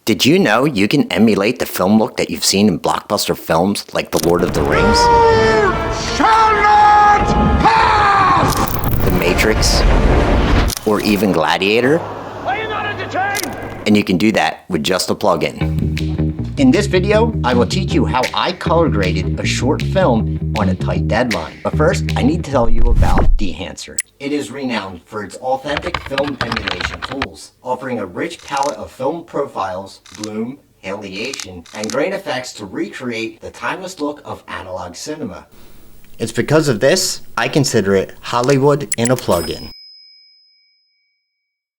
Did you know you can emulate the film look that you've seen in blockbuster films like The Lord of the Rings? Shall not pass! The Matrix? Or even Gladiator? Are you not entertained? And you can do that with just a plugin. In this video, I will teach you how I color graded a short film on a tight deadline. But first, I need to tell you about Dehancer. It is renowned for its authentic film emulation tools, offering a rich palette of film profiles, bloom, halation, and grain effects to recreate the timeless look of analog cinema. It's because of this, I consider it Hollywood in a plugin.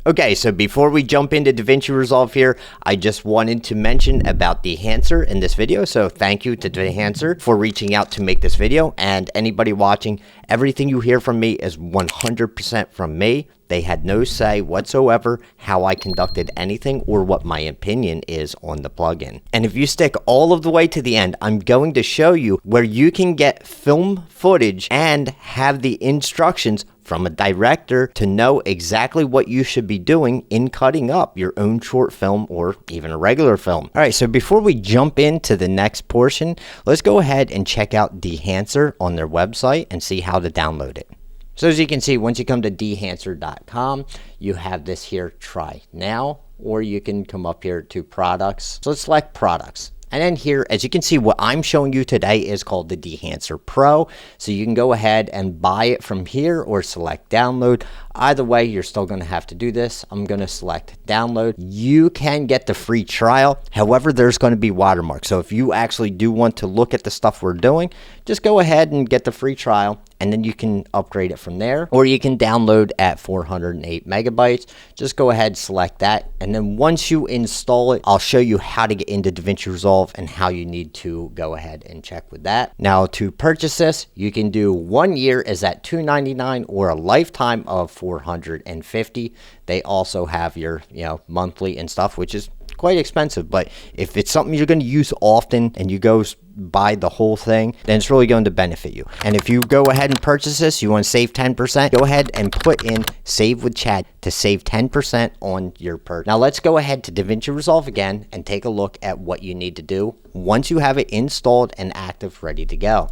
Okay, so before we jump into DaVinci Resolve here, I just wanted to mention about Dehancer in this video. So thank you to Dehancer for reaching out to make this video. And anybody watching, everything you hear from me is 100% from me. They had no say whatsoever how I conducted anything or what my opinion is on the plugin. And if you stick all of the way to the end, I'm going to show you where you can get film footage and have the instructions from a director to know exactly what you should be doing in cutting up your own short film or even a regular film. All right, so before we jump into the next portion, let's go ahead and check out Dehancer on their website and see how to download it. So as you can see, once you come to dehancer.com, you have this here, try now, or you can come up here to products. So let's select products. And then here, as you can see, what I'm showing you today is called the Dehancer Pro. So you can go ahead and buy it from here or select download. Either way, you're still going to have to do this. I'm going to select download. You can get the free trial. However, there's going to be watermarks. So if you actually do want to look at the stuff we're doing, just go ahead and get the free trial. And then you can upgrade it from there, or you can download at 408 megabytes. Just go ahead, select that. And then once you install it, I'll show you how to get into DaVinci Resolve and how you need to go ahead and check with that. Now to purchase this, you can do 1 year is at $299 or a lifetime of $450. They also have your, monthly and stuff, which is quite expensive. But if it's something you're going to use often and you go buy the whole thing, then it's really going to benefit you. And if you go ahead and purchase this, you want to save 10%, go ahead and put in save with Chad to save 10% on your purchase. Now let's go ahead to DaVinci Resolve again and take a look at what you need to do once you have it installed and active, ready to go.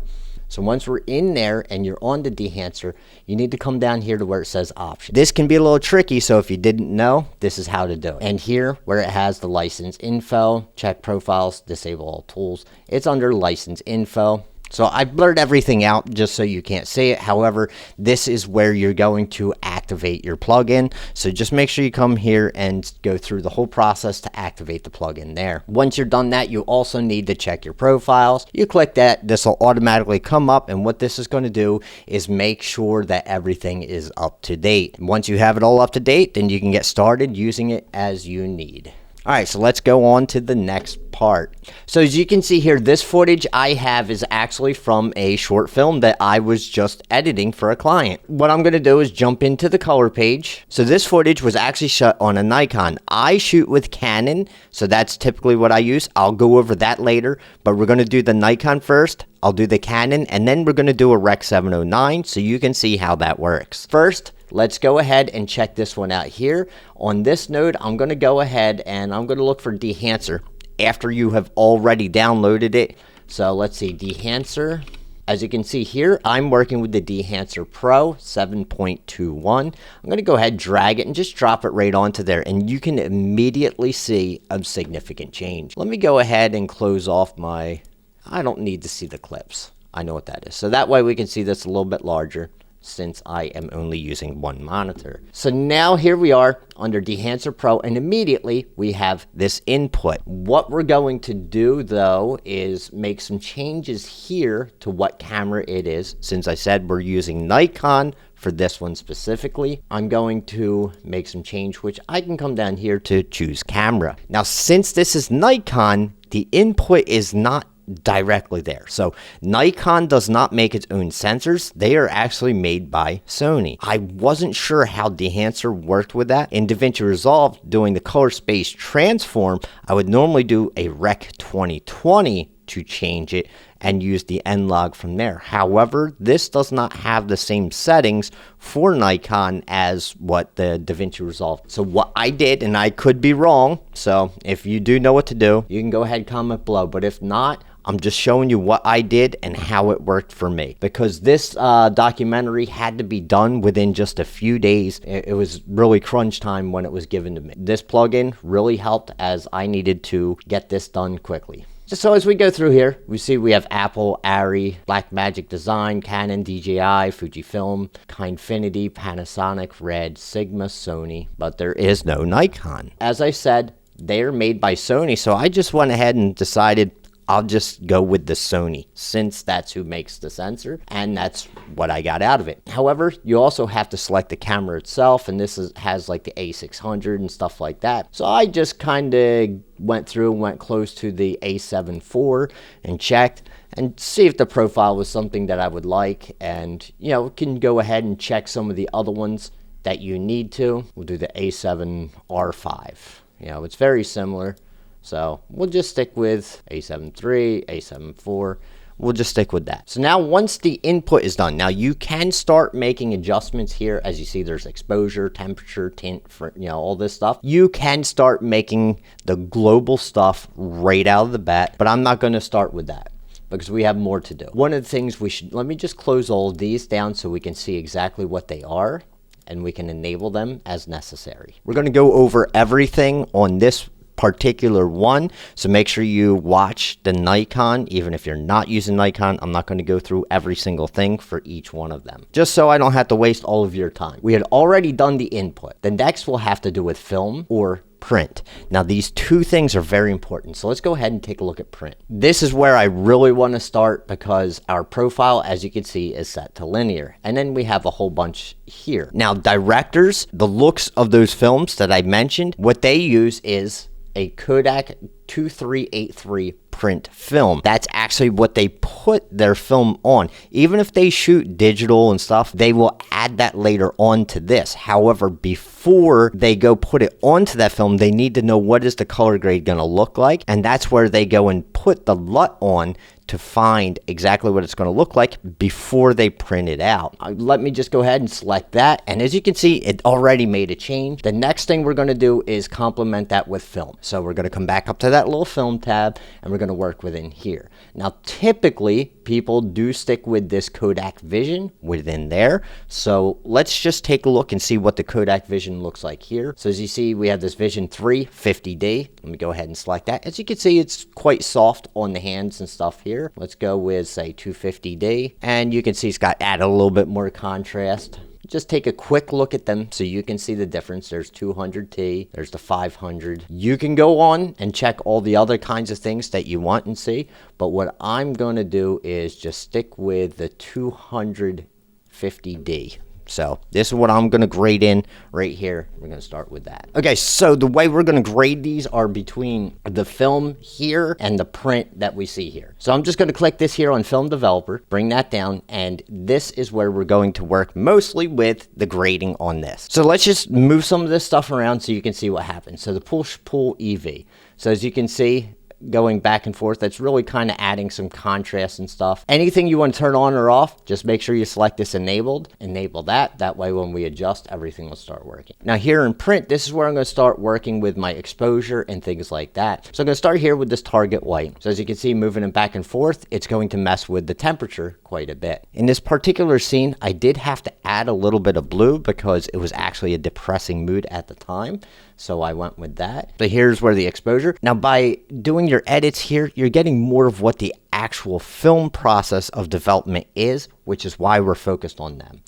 So once we're in there and you're on the Dehancer, you need to come down here to where it says options. This can be a little tricky, so if you didn't know, this is how to do it. And here, where it has the license info, check profiles, disable all tools, it's under license info. So I blurred everything out just so you can't see it. However, this is where you're going to activate your plugin. So just make sure you come here and go through the whole process to activate the plugin there. Once you're done that, you also need to check your profiles. You click that, this will automatically come up, and what this is going to do is make sure that everything is up to date. Once you have it all up to date, then you can get started using it as you need. All right, so let's go on to the next part. So as you can see here, this footage I have is actually from a short film that I was just editing for a client. What I'm going to do is jump into the color page. So this footage was actually shot on a Nikon. I shoot with Canon, so that's typically what I use. I'll go over that later, but we're going to do the Nikon first. I'll do the Canon, and then we're going to do a Rec 709 so you can see how that works. First, let's go ahead and check this one out here. On this node, I'm going to go ahead and I'm going to look for Dehancer after you have already downloaded it. So let's see, Dehancer. As you can see here, I'm working with the Dehancer Pro 7.21. I'm going to go ahead, drag it, and just drop it right onto there. And you can immediately see a significant change. Let me go ahead and close off my... I don't need to see the clips. I know what that is. So that way we can see this a little bit larger, since I am only using one monitor. So now here we are under Dehancer Pro, and immediately we have this input. What we're going to do though is make some changes here to what camera it is. Since I said we're using Nikon for this one specifically, I'm going to make some change, which I can come down here to choose camera. Now, since this is Nikon, the input is not directly there. So Nikon does not make its own sensors. They are actually made by Sony. I wasn't sure how Dehancer worked with that. In DaVinci Resolve, doing the color space transform, I would normally do a Rec 2020 to change it and use the N-Log from there. However, this does not have the same settings for Nikon as what the DaVinci Resolve. So what I did, and I could be wrong, so if you do know what to do, you can go ahead and comment below. But if not, I'm just showing you what I did and how it worked for me. Because this documentary had to be done within just a few days. It was really crunch time when it was given to me. This plugin really helped as I needed to get this done quickly. Just so as we go through here, we see we have Apple, Arri, Blackmagic Design, Canon, DJI, Fujifilm, Kindfinity, Panasonic, Red, Sigma, Sony, but there is no Nikon. As I said, they're made by Sony, so I just went ahead and decided I'll just go with the Sony, since that's who makes the sensor, and that's what I got out of it. However, you also have to select the camera itself, and this has like the A600 and stuff like that. So I just kind of went through and went close to the A7 IV and checked and see if the profile was something that I would like, and you know, can go ahead and check some of the other ones that you need to. We'll do the A7 R5. You know, it's very similar. So we'll just stick with A7 III, A7 IV. We'll just stick with that. So now once the input is done, now you can start making adjustments here. As you see, there's exposure, temperature, tint, for, you know, all this stuff. You can start making the global stuff right out of the bat, but I'm not going to start with that because we have more to do. One of the things we should, let me just close all of these down so we can see exactly what they are and we can enable them as necessary. We're going to go over everything on this particular one, so make sure you watch the Nikon. Even if you're not using Nikon, I'm not going to go through every single thing for each one of them, just so I don't have to waste all of your time. We had already done the input. The next will have to do with film or print. Now these two things are very important, so let's go ahead and take a look at print. This is where I really want to start because our profile, as you can see, is set to linear, and then we have a whole bunch here. Now directors, the looks of those films that I mentioned, what they use is a Kodak 2383 print film. That's actually what they put their film on. Even if they shoot digital and stuff, they will add that later on to this. However, before they go put it onto that film, they need to know what is the color grade going to look like, and that's where they go and put the LUT on to find exactly what it's going to look like before they print it out. Let me just go ahead and select that, and as you can see, it already made a change. The next thing we're going to do is complement that with film. So we're going to come back up to that little film tab, and we're going to work within here. Now typically people do stick with this Kodak Vision within there, so let's just take a look and see what the Kodak Vision looks like here. So as you see, we have this Vision 3 50D. Let me go ahead and select that. As you can see, it's quite soft on the hands and stuff here. Let's go with, say, 250D, and you can see it's got added a little bit more contrast. Just take a quick look at them so you can see the difference. There's 200T, there's the 500. You can go on and check all the other kinds of things that you want and see, but what I'm going to do is just stick with the 250D. So this is what I'm going to grade in right here. We're going to start with that. Okay, so the way we're going to grade these are between the film here and the print that we see here. So I'm just going to click this here on Film Developer, bring that down, and this is where we're going to work mostly with the grading on this. So let's just move some of this stuff around so you can see what happens. So the push-pull EV. So as you can see, going back and forth, that's really kind of adding some contrast and stuff. Anything you want to turn on or off, just make sure you select this enabled, enable that way when we adjust, everything will start working. Now here in print, this is where I'm going to start working with my exposure and things like that. So I'm going to start here with this target white. So as you can see, moving it back and forth, it's going to mess with the temperature quite a bit. In this particular scene, I did have to add a little bit of blue because it was actually a depressing mood at the time. So I went with that. So here's where the exposure. Now by doing your edits here, you're getting more of what the actual film process of development is, which is why we're focused on them.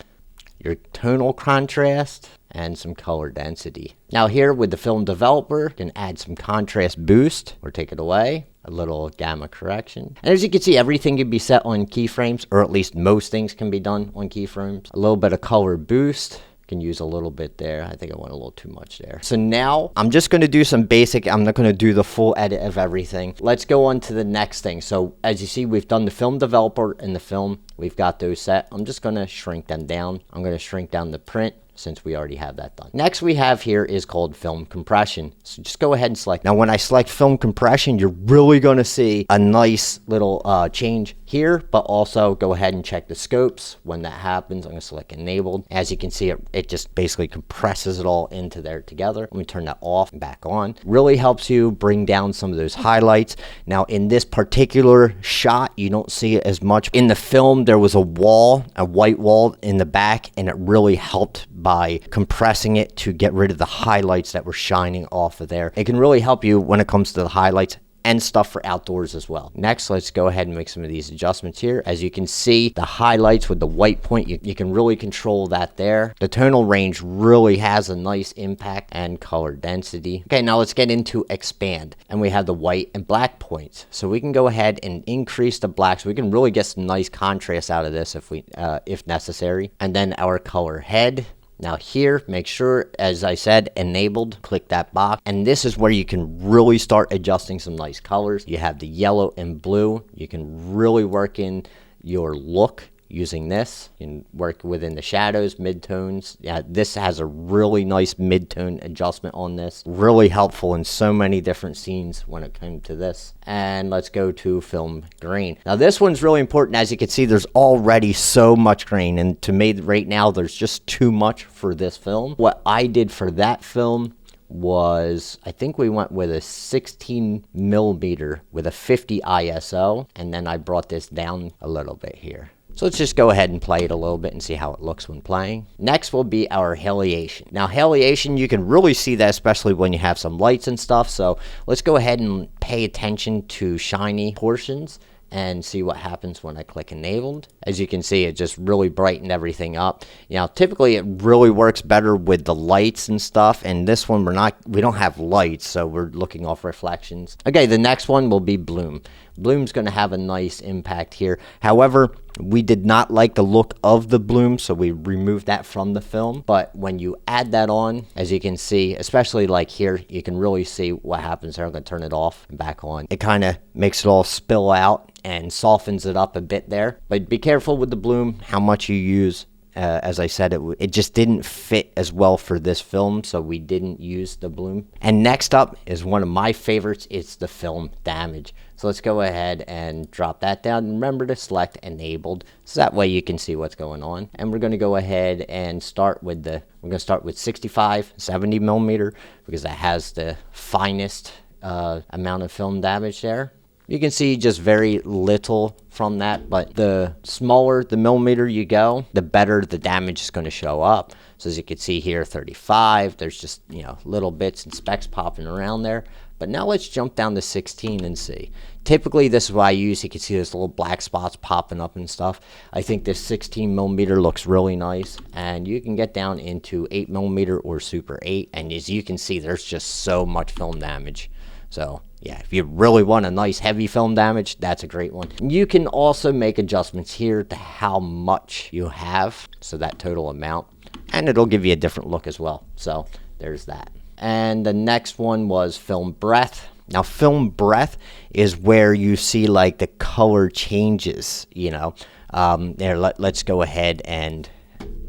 Your tonal contrast and some color density. Now here with the film developer, you can add some contrast boost or take it away. A little gamma correction. And as you can see, everything can be set on keyframes, or at least most things can be done on keyframes. A little bit of color boost. Can use a little bit there. I think I went a little too much there. So now I'm just going to do some basic. I'm not going to do the full edit of everything. Let's go on to the next thing. So as you see, we've done the film developer and the film. We've got those set. I'm just going to shrink them down. I'm going to shrink down the print since we already have that done. Next we have here is called film compression. So just go ahead and select. Now when I select film compression, you're really going to see a nice little change here, but also go ahead and check the scopes. When that happens, I'm going to select enabled. As you can see, it just basically compresses it all into there together. Let me turn that off and back on. Really helps you bring down some of those highlights. Now in this particular shot, you don't see it as much. In the film, there was a wall, a white wall in the back, and it really helped by compressing it to get rid of the highlights that were shining off of there. It can really help you when it comes to the highlights and stuff for outdoors as well. Next, let's go ahead and make some of these adjustments here. As you can see, the highlights with the white point, you can really control that there. The tonal range really has a nice impact, and color density. Okay, now let's get into expand. And we have the white and black points. So we can go ahead and increase the black, so we can really get some nice contrast out of this if necessary. And then our color head. Now here, make sure, as I said, enabled, click that box. And this is where you can really start adjusting some nice colors. You have the yellow and blue. You can really work in your look using this. You can work within the shadows, midtones. Yeah, this has a really nice midtone adjustment on this. Really helpful in so many different scenes when it came to this. And let's go to film grain. Now this one's really important. As you can see, there's already so much grain, and to me right now there's just too much for this film. What I did for that film was, I think we went with a 16 millimeter with a 50 ISO, and then I brought this down a little bit here. So let's just go ahead and play it a little bit and see how it looks when playing. Next will be our heliation. Now heliation, you can really see that especially when you have some lights and stuff. So let's go ahead and pay attention to shiny portions and see what happens when I click enabled. As you can see, it just really brightened everything up. Now typically it really works better with the lights and stuff, and this one we don't have lights, so we're looking off reflections. Okay, the next one will be bloom. Bloom's going to have a nice impact here. However, we did not like the look of the bloom, so we removed that from the film. But when you add that on, as you can see, especially like here, you can really see what happens here. I'm going to turn it off and back on. It kind of makes it all spill out and softens it up a bit there. But be careful with the bloom, how much you use. As I said, it just didn't fit as well for this film, so we didn't use the bloom. And next up is one of my favorites. It's the film damage. So let's go ahead and drop that down. Remember to select enabled, so that way you can see what's going on. And we're going to go ahead and start with 65, 70 millimeter, because that has the finest amount of film damage there. You can see just very little from that, but the smaller the millimeter you go, the better the damage is going to show up. So as you can see here, 35, there's just, little bits and specks popping around there. But now let's jump down to 16 and see. Typically, this is what I use. You can see those little black spots popping up and stuff. I think this 16 millimeter looks really nice. And you can get down into 8 millimeter or Super 8. And as you can see, there's just so much film damage. So yeah, if you really want a nice heavy film damage, that's a great one. You can also make adjustments here to how much you have, so that total amount, and it'll give you a different look as well. So there's that. And the next one was film breath. Now film breath is where you see like the color changes, let's go ahead and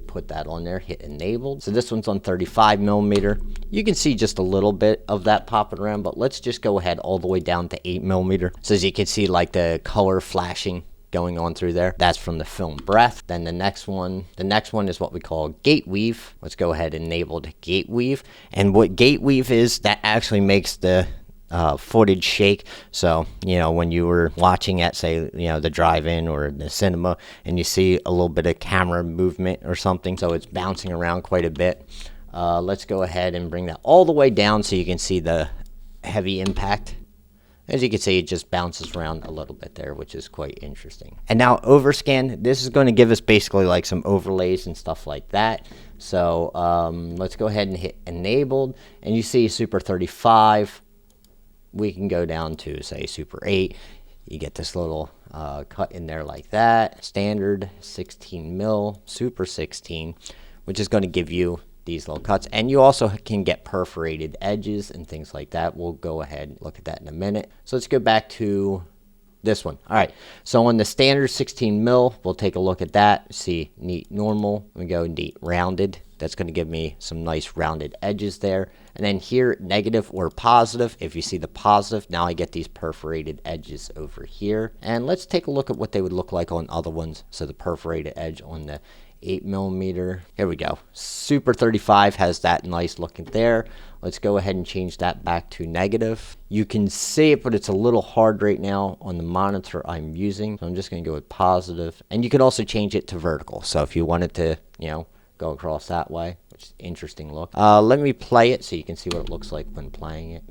put that on there, hit enabled. So this one's on 35 millimeter. You can see just a little bit of that popping around, but let's just go ahead all the way down to 8 millimeter. So as you can see, like the color flashing going on through there, that's from the film breath. Then the next one is what we call gate weave. Let's go ahead and enable gate weave. And what gate weave is, that actually makes the footage shake. So when you were watching at, say, the drive-in or the cinema, and you see a little bit of camera movement or something, so it's bouncing around quite a bit. Let's go ahead and bring that all the way down so you can see the heavy impact. As you can see, it just bounces around a little bit there, which is quite interesting. And now overscan, this is going to give us basically like some overlays and stuff like that. So let's go ahead and hit enabled, and you see Super 35. We can go down to, say, Super 8. You get this little cut in there like that. Standard 16 mil, Super 16, which is going to give you these little cuts. And you also can get perforated edges and things like that. We'll go ahead and look at that in a minute. So let's go back to this one. All right, so on the standard 16 mil, we'll take a look at that. See neat normal. We go neat rounded. That's going to give me some nice rounded edges there. And then here, negative or positive. If you see the positive, now I get these perforated edges over here. And let's take a look at what they would look like on other ones. So the perforated edge on the 8mm. Here we go. Super 35 has that nice looking there. Let's go ahead and change that back to negative. You can see it, but it's a little hard right now on the monitor I'm using. So I'm just going to go with positive. And you can also change it to vertical. So if you wanted to, go across that way, which is an interesting look. Let me play it so you can see what it looks like when playing it.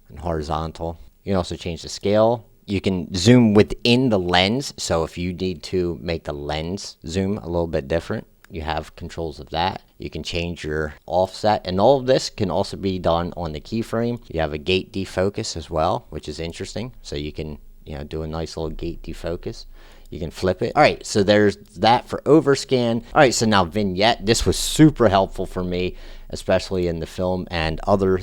And horizontal. You can also change the scale. You can zoom within the lens. So if you need to make the lens zoom a little bit different, you have controls of that. You can change your offset, and all of this can also be done on the keyframe. You have a gate defocus as well, which is interesting. So you can, do a nice little gate defocus. You can flip it. All right, so there's that for overscan. All right, so now vignette. This was super helpful for me, especially in the film and other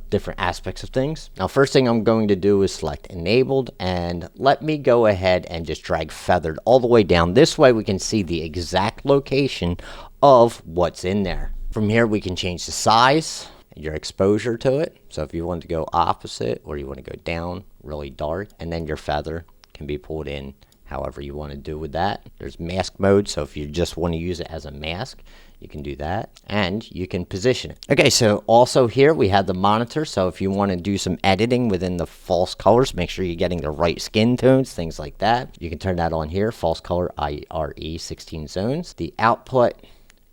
different aspects of things. Now, first thing I'm going to do is select enabled, and let me go ahead and just drag feathered all the way down. This way we can see the exact location of what's in there. From here we can change the size, your exposure to it. So if you want to go opposite or you want to go down really dark, and then your feather can be pulled in however you want to do with that. There's mask mode, so if you just want to use it as a mask, you can do that, and you can position it. Okay, so also here we have the monitor, so if you want to do some editing within the false colors, make sure you're getting the right skin tones, things like that. You can turn that on here, false color IRE 16 zones. The output,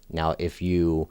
now if you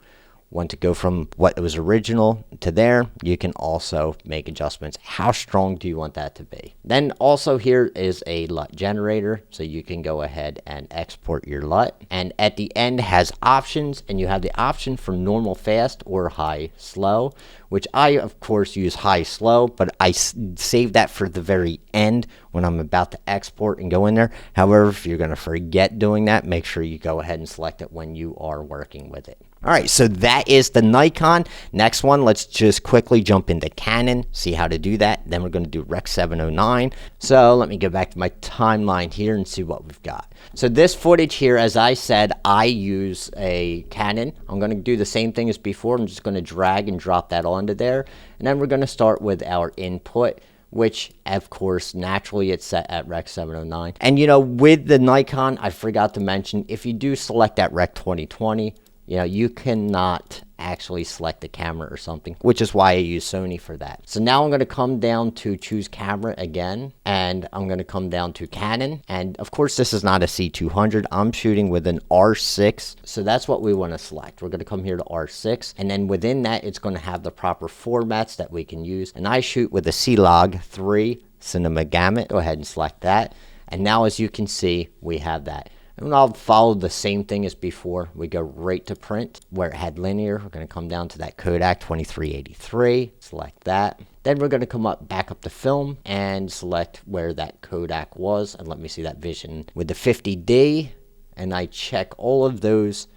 want to go from what was original to there, you can also make adjustments. How strong do you want that to be? Then also here is a LUT generator, so you can go ahead and export your LUT. And at the end has options, and you have the option for normal fast or high slow, which I of course use high slow, but I save that for the very end when I'm about to export and go in there. However, if you're going to forget doing that, make sure you go ahead and select it when you are working with it. All right, so that is the Nikon. Next one, let's just quickly jump into Canon, see how to do that. Then we're going to do Rec 709. So let me go back to my timeline here and see what we've got. So this footage here, as I said, I use a Canon. I'm going to do the same thing as before. I'm just going to drag and drop that onto there. And then we're going to start with our input, which of course naturally it's set at Rec 709. And with the Nikon, I forgot to mention, if you do select that Rec 2020, you cannot actually select the camera or something, which is why I use Sony for that. So now I'm going to come down to choose camera again, and I'm going to come down to Canon. And of course, this is not a C200. I'm shooting with an R6. So that's what we want to select. We're going to come here to R6, and then within that, it's going to have the proper formats that we can use. And I shoot with a C-Log 3 Cinema Gamut. Go ahead and select that. And now, as you can see, we have that. And I'll follow the same thing as before. We go right to print where it had linear. We're going to come down to that Kodak 2383, select that. Then we're going to come back up to film and select where that Kodak was. And let me see that vision with the 50D. And I check all of those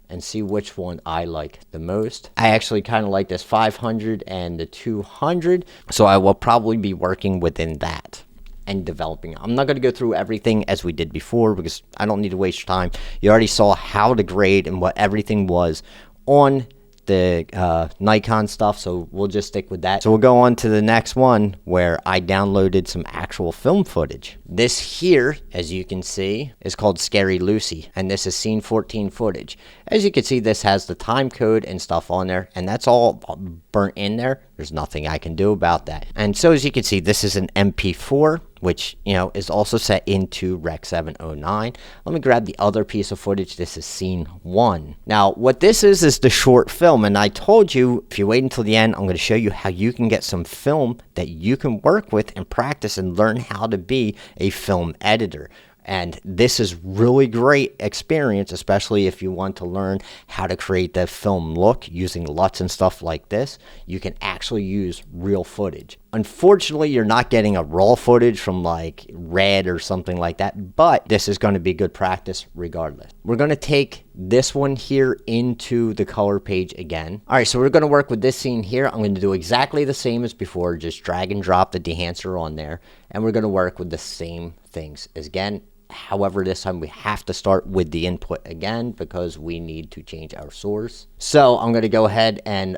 and see which one I like the most. I actually kind of like this 500 and the 200. So I will probably be working within that and developing. I'm not going to go through everything as we did before because I don't need to waste your time. You already saw how to grade and what everything was on the Nikon stuff, so we'll just stick with that. So we'll go on to the next one where I downloaded some actual film footage. This here, as you can see, is called Scary Lucy, and this is scene 14 footage. As you can see, this has the time code and stuff on there, and that's all burnt in there. There's nothing I can do about that. And so as you can see, this is an MP4, which, is also set into Rec 709. Let me grab the other piece of footage. This is scene 1. Now, what this is the short film, and I told you, if you wait until the end, I'm going to show you how you can get some film that you can work with and practice and learn how to be a film editor. And this is really great experience, especially if you want to learn how to create the film look using LUTs and stuff like this. You can actually use real footage. Unfortunately, you're not getting a raw footage from like Red or something like that, but this is going to be good practice regardless. We're going to take this one here into the color page again. All right, so we're going to work with this scene here. I'm going to do exactly the same as before, just drag and drop the Dehancer on there, and we're going to work with the same things as again However, this time we have to start with the input again because we need to change our source. So I'm going to go ahead and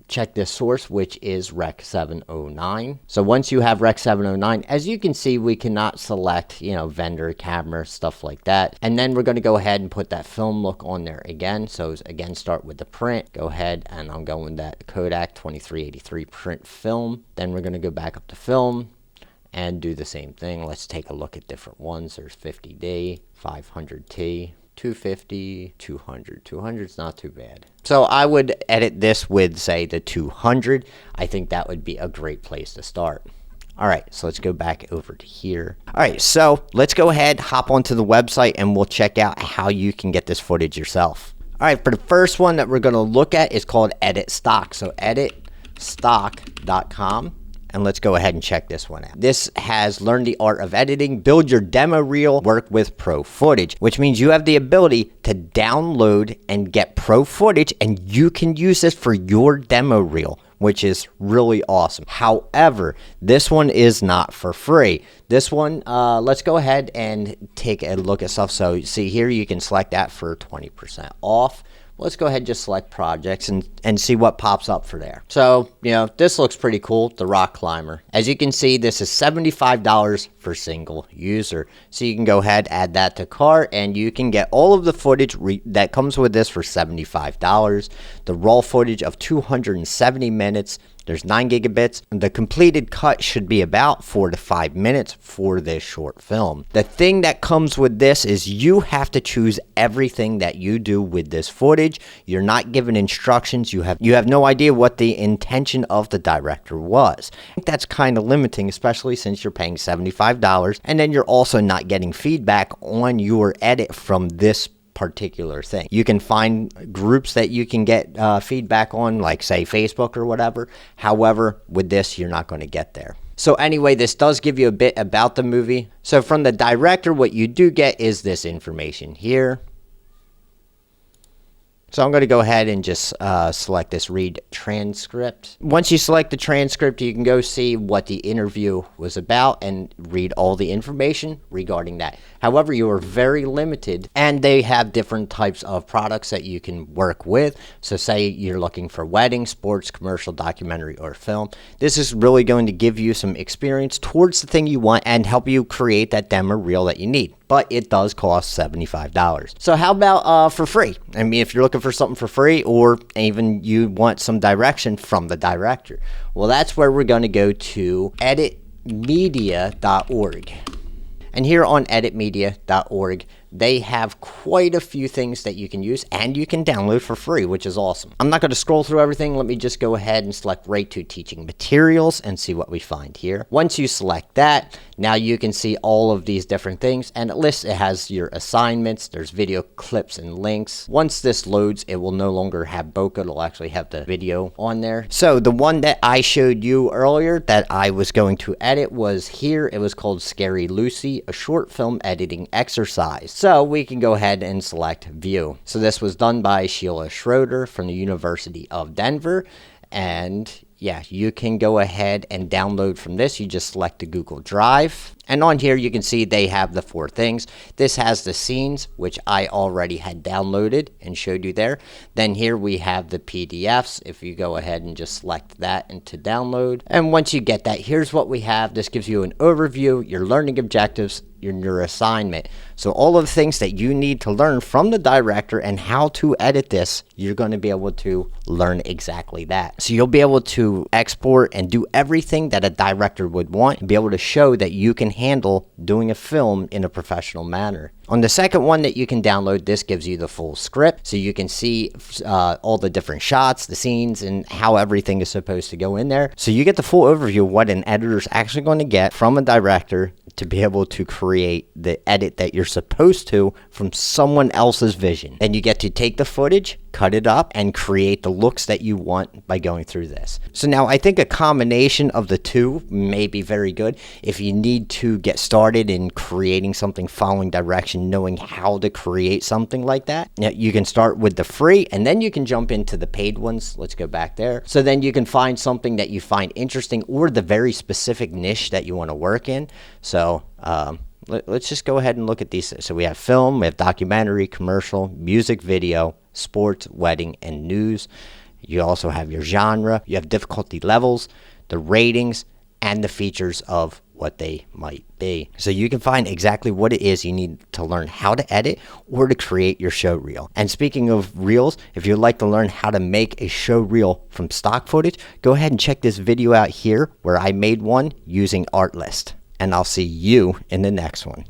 check this source, which is Rec 709. So once you have Rec 709, as you can see, we cannot select, vendor, camera, stuff like that. And then we're going to go ahead and put that film look on there again. So again, start with the print. Go ahead and I'm going that Kodak 2383 print film. Then we're going to go back up to film and do the same thing. Let's take a look at different ones. There's 50D, 500T. 250, 200. 200 is not too bad. So I would edit this with, say, the 200. I think that would be a great place to start. All right, so let's go back over to here. All right, so let's go ahead, hop onto the website, and we'll check out how you can get this footage yourself. All right, for the first one that we're going to look at is called Edit Stock. So editstock.com. And let's go ahead and check this one out. This has Learn the Art of Editing, Build Your Demo Reel, Work with Pro Footage, which means you have the ability to download and get pro footage, and you can use this for your demo reel, which is really awesome. However, this one is not for free. This one, let's go ahead and take a look at stuff. So see here, you can select that for 20% off. Let's go ahead and just select projects and see what pops up for there. So, this looks pretty cool, the rock climber. As you can see, this is $75 for single user. So you can go ahead, add that to cart, and you can get all of the footage that comes with this for $75. The raw footage of 270 minutes. There's 9 gigabits. The completed cut should be about 4 to 5 minutes for this short film. The thing that comes with this is you have to choose everything that you do with this footage. You're not given instructions. You have no idea what the intention of the director was. I think that's kind of limiting, especially since you're paying $75, and then you're also not getting feedback on your edit from this particular thing. You can find groups that you can get feedback on, like say Facebook or whatever. However, with this, you're not going to get there. So anyway, this does give you a bit about the movie. So from the director, what you do get is this information here. So I'm going to go ahead and just select this read transcript. Once you select the transcript, you can go see what the interview was about and read all the information regarding that. However, you are very limited, and they have different types of products that you can work with. So say you're looking for wedding, sports, commercial, documentary, or film. This is really going to give you some experience towards the thing you want and help you create that demo reel that you need. But it does cost $75. So how about for free? I mean, if you're looking for something for free, or even you want some direction from the director, well, that's where we're going to go to editmedia.org. And here on editmedia.org, they have quite a few things that you can use and you can download for free, which is awesome. I'm not going to scroll through everything. Let me just go ahead and select right to teaching materials and see what we find here. Once you select that, now you can see all of these different things, and it has your assignments. There's video clips and links. Once this loads, it will no longer have bokeh. It'll actually have the video on there. So the one that I showed you earlier that I was going to edit was here. It was called Scary Lucy, a short film editing exercise. So we can go ahead and select view. So this was done by Sheila Schroeder from the University of Denver. And yeah, you can go ahead and download from this. You just select the Google Drive. And on here, you can see they have the 4 things. This has the scenes, which I already had downloaded and showed you there. Then here we have the PDFs. If you go ahead and just select that and to download. And once you get that, here's what we have. This gives you an overview, your learning objectives, your assignment. So all of the things that you need to learn from the director and how to edit this, you're going to be able to learn exactly that. So you'll be able to export and do everything that a director would want and be able to show that you can handle doing a film in a professional manner. On the second one that you can download, this gives you the full script, so you can see all the different shots, the scenes, and how everything is supposed to go in there. So you get the full overview of what an editor is actually going to get from a director to be able to create the edit that you're supposed to from someone else's vision. And you get to take the footage, cut it up, and create the looks that you want by going through this. So now I think a combination of the two may be very good if you need to get started in creating something, following direction, knowing how to create something like that. Now, you can start with the free, and then you can jump into the paid ones. Let's go back there. So then you can find something that you find interesting or the very specific niche that you want to work in. So let's just go ahead and look at these. So we have film, we have documentary, commercial, music video, sports, wedding, and news. You also have your genre, you have difficulty levels, the ratings, and the features of what they might be. So you can find exactly what it is you need to learn how to edit or to create your show reel. And speaking of reels, if you'd like to learn how to make a show reel from stock footage, go ahead and check this video out here where I made one using Artlist. And I'll see you in the next one.